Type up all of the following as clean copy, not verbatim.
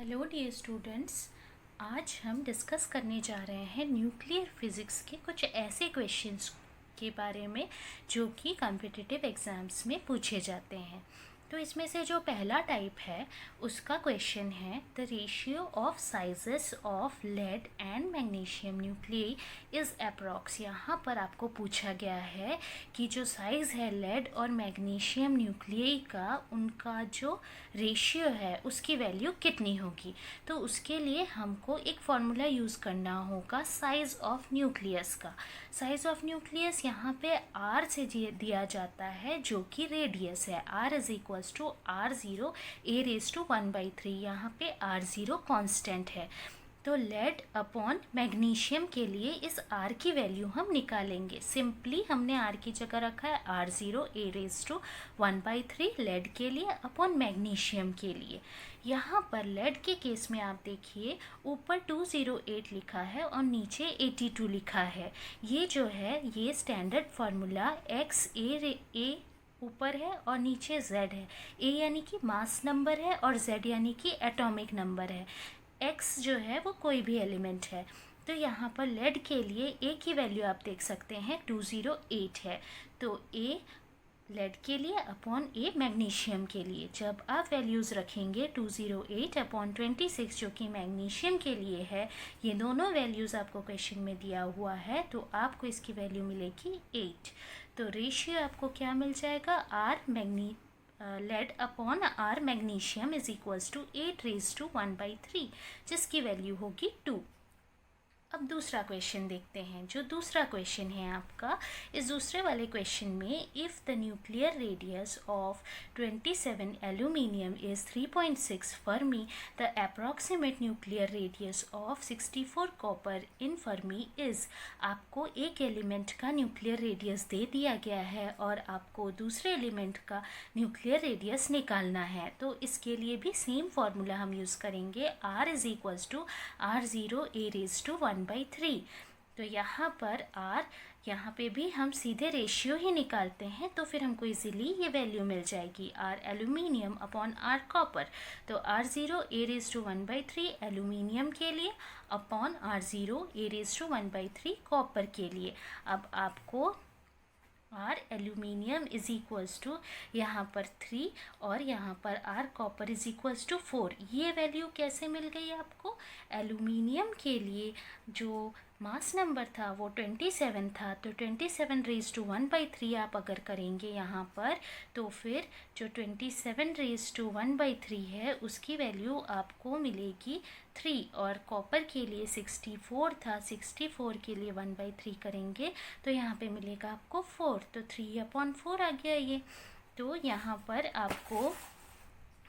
Hello dear students. आज हम discuss करने जा रहे हैं न्यूक्लियर फिज़िक्स के कुछ ऐसे क्वेश्चंस के बारे में जो कि कॉम्पिटिटिव एग्ज़ाम्स में पूछे जाते हैं। तो इसमें से जो पहला टाइप है उसका क्वेश्चन है the ratio of sizes of lead and magnesium nuclei is approx. यहाँ पर आपको पूछा गया है कि जो साइज़ है लेड और मैग्नीशियम न्यूक्लियाई का, उनका जो रेशियो है उसकी वैल्यू कितनी होगी। तो उसके लिए हमको एक फॉर्मूला यूज़ करना होगा साइज़ ऑफ न्यूक्लियस का। साइज़ ऑफ न्यूक्लियस यहाँ पे आर से दिया जाता है जो कि रेडियस है। Are is equals to R0 a⁻⁴ यहाँ पे R0 कांस्टेंट है। तो लेड अपॉन मैग्नीशियम के लिए इस R की वैल्यू हम निकालेंगे। सिंपली हमने R की जगह रखा है R0 a⁻⁴ लेड के लिए अपॉन मैग्नीशियम के लिए। यहाँ पर लेड के केस में आप देखिए ऊपर 208 लिखा है और नीचे 82 लिखा है। ये जो है ये स्टैंडर्ड फार्मूला x a ऊपर है और नीचे z है। a यानी कि मास नंबर है और z यानी कि एटॉमिक नंबर है। x जो है वो कोई भी एलिमेंट है। तो यहाँ पर लेड के लिए a की वैल्यू आप देख सकते हैं 208 है। तो a लेड के लिए अपॉन a मैग्नीशियम के लिए जब आप वैल्यूज़ रखेंगे 208 अपॉन 26 जो कि मैग्नीशियम के लिए है, ये दोनों वैल्यूज़ आपको क्वेश्चन में दिया हुआ है, तो आपको इसकी वैल्यू मिलेगी 8। तो रेशियो आपको क्या मिल जाएगा, lead upon R magnesium is equals to 8⁻⁴ जिसकी वैल्यू होगी 2। अब दूसरा क्वेश्चन देखते हैं। जो दूसरा क्वेश्चन है आपका, इस दूसरे वाले क्वेश्चन में if the nuclear radius of 27 aluminium is 3.6 Fermi, the approximate nuclear radius of 64 copper in Fermi is. आपको एक एलिमेंट का न्यूक्लियर रेडियस दे दिया गया है और आपको दूसरे एलिमेंट का न्यूक्लियर रेडियस निकालना है। तो इसके लिए भी सेम फार्मूला हम यूज़ करेंगे, R is equals to R0 a⁻⁴ तो यहाँ पर R, यहाँ पे भी हम सीधे रेशियो ही निकालते हैं तो फिर हमको इजीली ये वैल्यू मिल जाएगी, R aluminium upon R copper. तो R0 a⁻⁴ एल्यूमिनियम के लिए अपॉन R0 a⁻⁴ कॉपर के लिए। अब आपको R aluminium is equals to यहाँ पर 3 और यहाँ पर R copper is equals to 4। ये वैल्यू कैसे मिल गई आपको? एल्यूमिनियम के लिए जो मास नंबर था वो 27 था, तो 27⁻⁴ आप अगर करेंगे यहाँ पर तो फिर जो 27⁻⁴ है उसकी वैल्यू आपको मिलेगी 3। और कॉपर के लिए 64 था, 64 के लिए 1/3 करेंगे तो यहाँ पे मिलेगा आपको 4। तो 3/4 आ गया ये। तो यहाँ पर आपको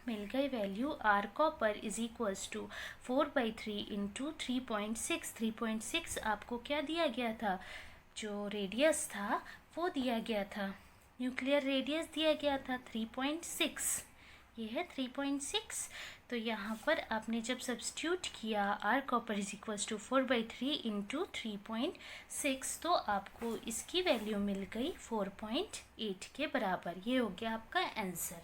मिल गई value R copper is equals to 4/3 into 3.6। 3.6 आपको क्या दिया गया था, जो रेडियस था वो दिया गया था, न्यूक्लियर रेडियस दिया गया था 3.6। ये है 3.6। तो यहाँ पर आपने जब सब्स्टिट्यूट किया R copper is equals to 4/3 into 3.6 तो आपको इसकी वैल्यू मिल गई 4.8 के बराबर। ये हो गया आपका आंसर।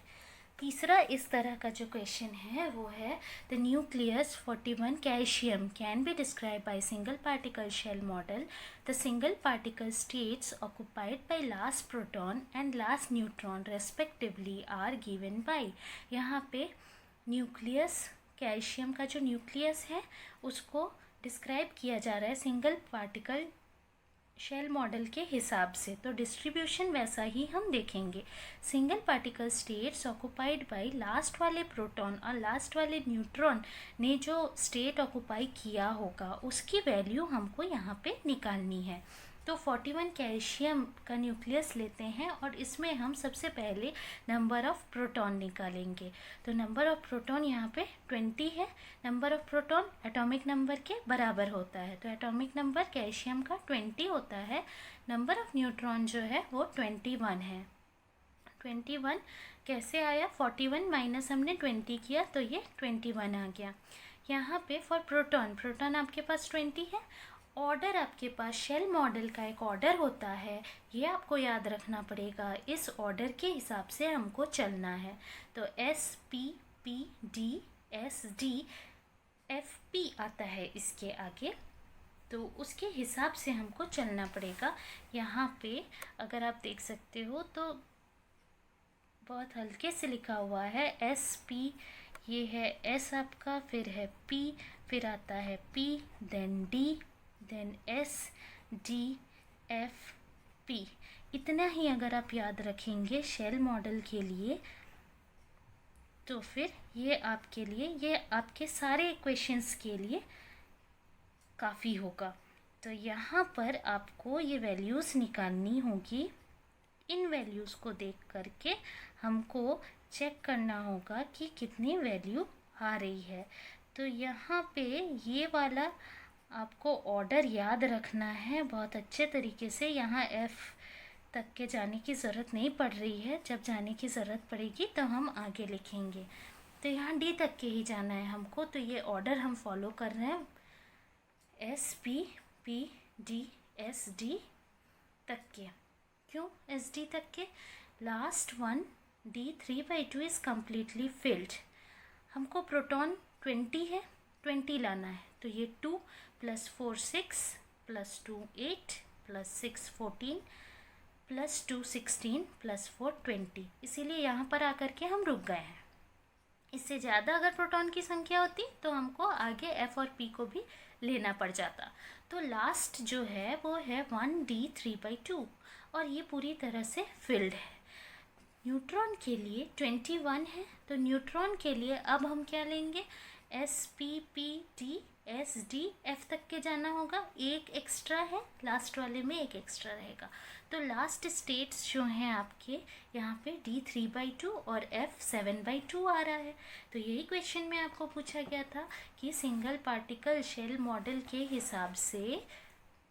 तीसरा इस तरह का जो क्वेश्चन है वो है the nucleus 41 calcium can be describe by single particle shell model. The single particle states occupied by last proton and last neutron respectively are given by. यहाँ पे न्यूक्लियस, कैल्शियम का जो न्यूक्लियस है उसको डिस्क्राइब किया जा रहा है सिंगल पार्टिकल शेल मॉडल के हिसाब से। तो डिस्ट्रीब्यूशन वैसा ही हम देखेंगे। Single particle states occupied by last वाले प्रोटॉन और लास्ट वाले न्यूट्रॉन ने जो स्टेट ऑक्युपाई किया होगा उसकी वैल्यू हमको यहाँ पे निकालनी है। तो 41 कैल्शियम का न्यूक्लियस लेते हैं और इसमें हम सबसे पहले नंबर ऑफ़ प्रोटॉन निकालेंगे। तो नंबर ऑफ़ प्रोटॉन यहाँ पे 20 है। Number of proton atomic number के बराबर होता है, तो एटॉमिक नंबर कैल्शियम का 20 होता है। नंबर ऑफ़ न्यूट्रॉन जो है वो 21 है। 21 कैसे आया, 41 माइनस हमने 20 किया तो ये 21 आ गया। यहाँ पे फॉर प्रोटॉन, प्रोटॉन आपके पास 20 है। ऑर्डर आपके पास शेल मॉडल का एक ऑर्डर होता है, ये आपको याद रखना पड़ेगा। इस ऑर्डर के हिसाब से हमको चलना है। तो S P P D S D F P आता है इसके आगे, तो उसके हिसाब से हमको चलना पड़ेगा। यहाँ पे अगर आप देख सकते हो तो बहुत हल्के से लिखा हुआ है एस पी, ये है एस आपका, फिर है पी, फिर आता है P, then D, then S, D, F, P. इतना ही अगर आप याद रखेंगे शेल मॉडल के लिए तो फिर ये आपके लिए, ये आपके सारे इक्वेशंस के लिए काफ़ी होगा। तो यहाँ पर आपको ये वैल्यूज़ निकालनी होगी। इन वैल्यूज़ को देख करके हमको चेक करना होगा कि कितनी वैल्यू आ रही है। तो यहाँ पे ये वाला आपको ऑर्डर याद रखना है बहुत अच्छे तरीके से। यहाँ एफ़ तक के जाने की ज़रूरत नहीं पड़ रही है, जब जाने की ज़रूरत पड़ेगी तो हम आगे लिखेंगे। तो यहाँ डी तक के ही जाना है हमको, तो ये ऑर्डर हम फॉलो कर रहे हैं, S P, P D, S D तक के। क्यों एस डी तक के? Last one D 3/2 is completely field. हमको प्रोटॉन 20 है, 20 लाना है, तो ये 2 + 4 6 + 2 8 + 6 14 + 2 16 + 4 20। इसीलिए यहाँ पर आकर के हम रुक गए हैं। इससे ज़्यादा अगर प्रोटॉन की संख्या होती तो हमको आगे एफ और पी को भी लेना पड़ जाता। तो लास्ट जो है वो है 1d 3/2 और ये पूरी तरह से फिल्ड है। न्यूट्रॉन के लिए 21 है, तो न्यूट्रॉन के लिए अब हम क्या लेंगे, S P, P D, S D, F तक के जाना होगा। एक एक्स्ट्रा है, लास्ट वाले में एक एक्स्ट्रा रहेगा। तो लास्ट स्टेट्स जो हैं आपके यहाँ पे डी 3/2 और एफ 7/2 आ रहा है। तो यही क्वेश्चन में आपको पूछा गया था कि सिंगल पार्टिकल शेल मॉडल के हिसाब से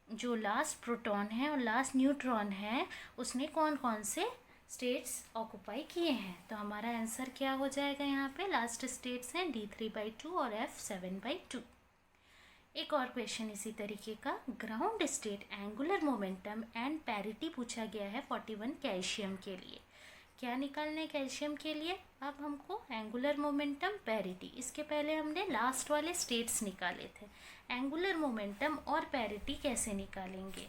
जो लास्ट प्रोटॉन है और लास्ट न्यूट्रॉन है उसने कौन कौन से स्टेट्स ऑक्यूपाई किए हैं। तो हमारा आंसर क्या हो जाएगा, यहाँ पे लास्ट स्टेट्स हैं डी 3/2 और एफ 7/2। एक और क्वेश्चन इसी तरीके का, ground state angular momentum and parity पूछा गया है 41 कैल्शियम के लिए। क्या निकालना है कैल्शियम के लिए? अब हमको एंगुलर मोमेंटम, पैरिटी। इसके पहले हमने लास्ट वाले स्टेट्स निकाले थे। एंगुलर मोमेंटम और पैरिटी कैसे निकालेंगे?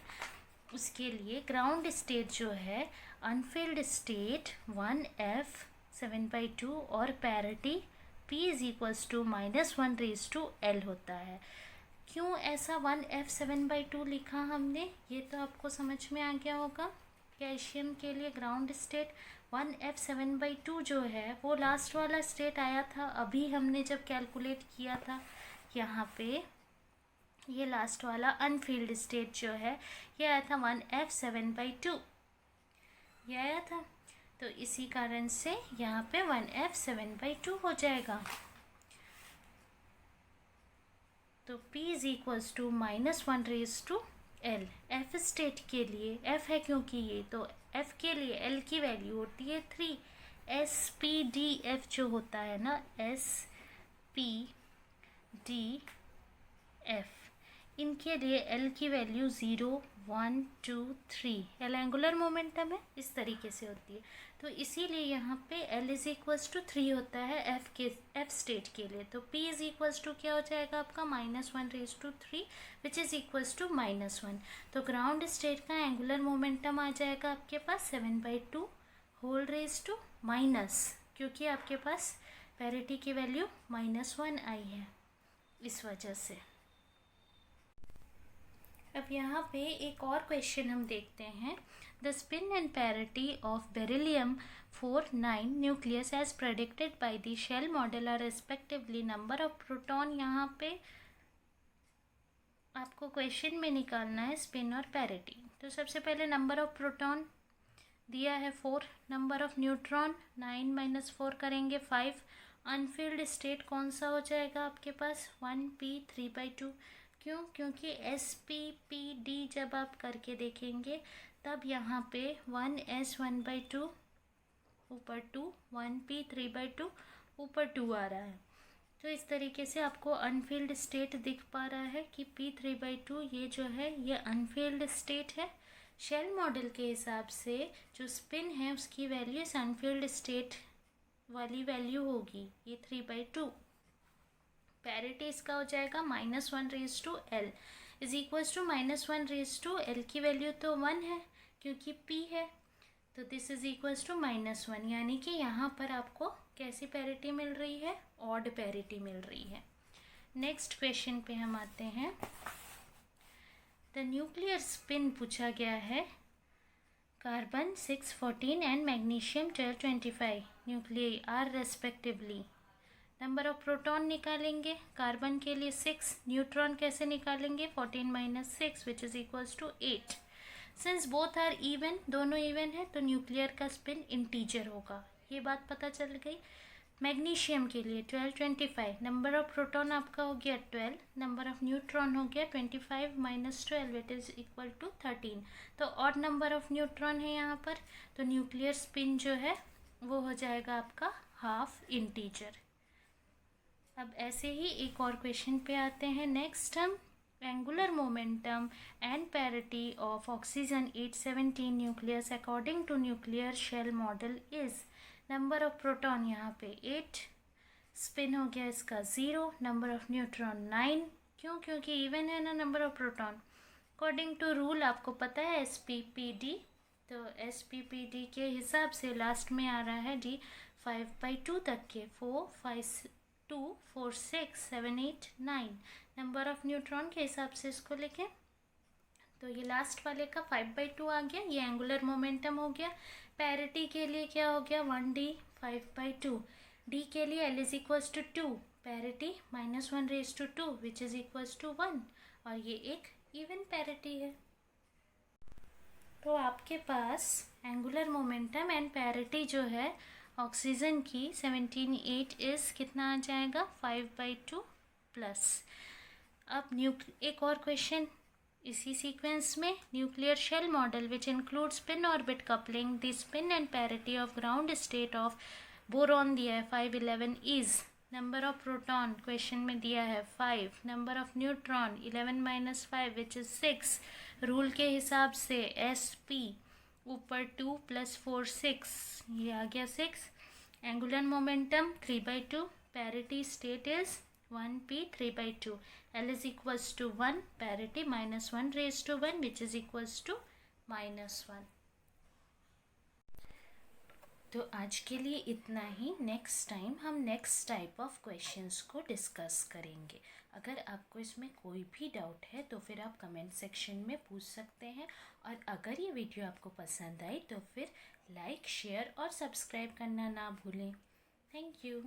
उसके लिए ग्राउंड स्टेट जो है अनफिल्ड स्टेट 1f 7/2 और पैरिटी p = -1/L होता है। क्यों ऐसा 1f 7/2 लिखा हमने, ये तो आपको समझ में आ गया होगा। कैल्शियम के लिए ग्राउंड स्टेट 1f 7/2 जो है वो लास्ट वाला स्टेट आया था अभी हमने जब कैलकुलेट किया था। यहाँ पे ये लास्ट वाला अनफील्ड स्टेट जो है ये आया था 1f 7/2, ये आया था। तो इसी कारण से यहाँ पे 1f 7/2 हो जाएगा। तो p = -1/L। एफ स्टेट के लिए f है क्योंकि ये, तो f के लिए l की वैल्यू होती है 3। एस पी डी एफ जो होता है ना, एस पी डी एफ, इनके लिए l की वैल्यू 0 1 2 3। एल एंगुलर मोमेंटम है, इस तरीके से होती है। तो इसीलिए यहाँ पे l = 3 होता है एफ स्टेट के लिए। तो p = क्या हो जाएगा आपका -1/3 विच इज़ इक्वल्स टू -1। तो ग्राउंड स्टेट का एंगुलर मोमेंटम आ जाएगा आपके पास 7/2 होल रेज टू माइनस, क्योंकि आपके पास पैरिटी की वैल्यू -1 आई है, इस वजह से। अब यहाँ पे एक और क्वेश्चन हम देखते हैं। The spin and parity of beryllium 4-9 nucleus as predicted by the shell model are respectively number of proton. यहाँ पे आपको क्वेश्चन में निकालना है स्पिन और पैरिटी। तो सबसे पहले नंबर ऑफ प्रोटॉन दिया है 4, नंबर ऑफ न्यूट्रॉन 9 - 4 करेंगे 5। अनफिल्ड स्टेट कौन सा हो जाएगा आपके पास 1p 3/2। क्यों? क्योंकि एस पी पी डी जब आप करके देखेंगे तब यहाँ पे 1s 1/2 ऊपर 2, 1p 3/2 ऊपर 2 आ रहा है। तो इस तरीके से आपको अनफिल्ड स्टेट दिख पा रहा है कि p 3/2 ये जो है ये अनफिल्ड स्टेट है। शेल मॉडल के हिसाब से जो स्पिन है उसकी वैल्यू इस अनफिल्ड स्टेट वाली वैल्यू होगी, ये 3/2। पैरिटी इसका हो जाएगा -1/L is equals to -1/L की वैल्यू तो 1 है क्योंकि P है, तो दिस इज इक्वल्स टू -1, यानी कि यहाँ पर आपको कैसी पैरिटी मिल रही है, ऑड पैरिटी मिल रही है। नेक्स्ट क्वेश्चन पे हम आते हैं। द न्यूक्लियर स्पिन पूछा गया है, carbon 614 and magnesium 1225 nuclei are respectively. Number of proton निकालेंगे, कार्बन के लिए 6, न्यूट्रॉन कैसे निकालेंगे, 14 - 6 which is equals to 8। Since both are even, दोनों इवन है, तो न्यूक्लियर का स्पिन इंटीजर होगा, ये बात पता चल गई। मैग्नीशियम के लिए 1225, नंबर ऑफ प्रोटॉन आपका हो गया 12, नंबर ऑफ न्यूट्रॉन हो गया 25 - 12 इट इज़ इक्वल टू 13, तो ऑड नंबर ऑफ न्यूट्रॉन है यहाँ पर, तो न्यूक्लियर स्पिन जो है वो हो जाएगा आपका हाफ इंटीजर। अब ऐसे ही एक और क्वेश्चन पे आते हैं। नेक्स्ट हम angular momentum and parity of oxygen 817 nucleus according to nuclear shell model is. Number of proton यहाँ पे 8, स्पिन हो गया इसका 0, नंबर ऑफ न्यूट्रॉन 9, क्यों, क्योंकि इवन है ना number of proton. According to rule आपको पता है SPPD, तो SPPD के हिसाब से लास्ट में आ रहा है D 5/2 तक के 4, 5, 2, 4, 6, 7, 8, 9 नंबर ऑफ न्यूट्रॉन के हिसाब से इसको लिखें, तो ये लास्ट वाले का 5/2 आ गया, ये एंगुलर मोमेंटम हो गया। पैरिटी के लिए क्या हो गया 1D 5/2, D के लिए L is equals to 2, parity -1/2 which is equals to 1, और ये एक इवन पैरिटी है। तो आपके पास एंगुलर मोमेंटम एंड पैरिटी जो है ऑक्सीजन की 17.8 इज कितना आ जाएगा 5/2 प्लस। अब एक और क्वेश्चन इसी सीक्वेंस में, nuclear shell model which include spin orbit coupling, the spin and parity of ground state of boron दिया है 511 is. Number of proton question में दिया है 5, number of neutron 11 - 5 which is 6, rule के हिसाब से SP ऊपर 2 + 4 6, ये आ गया 6, angular momentum 3/2, parity state is 1p 3/2, L is equals to 1, parity -1/1 which is equals to -1। तो आज के लिए इतना ही। नेक्स्ट टाइम हम नेक्स्ट टाइप ऑफ क्वेश्चंस को डिस्कस करेंगे। अगर आपको इसमें कोई भी डाउट है तो फिर आप कमेंट सेक्शन में पूछ सकते हैं, और अगर ये वीडियो आपको पसंद आई तो फिर लाइक, शेयर और सब्सक्राइब करना ना भूलें। Thank you.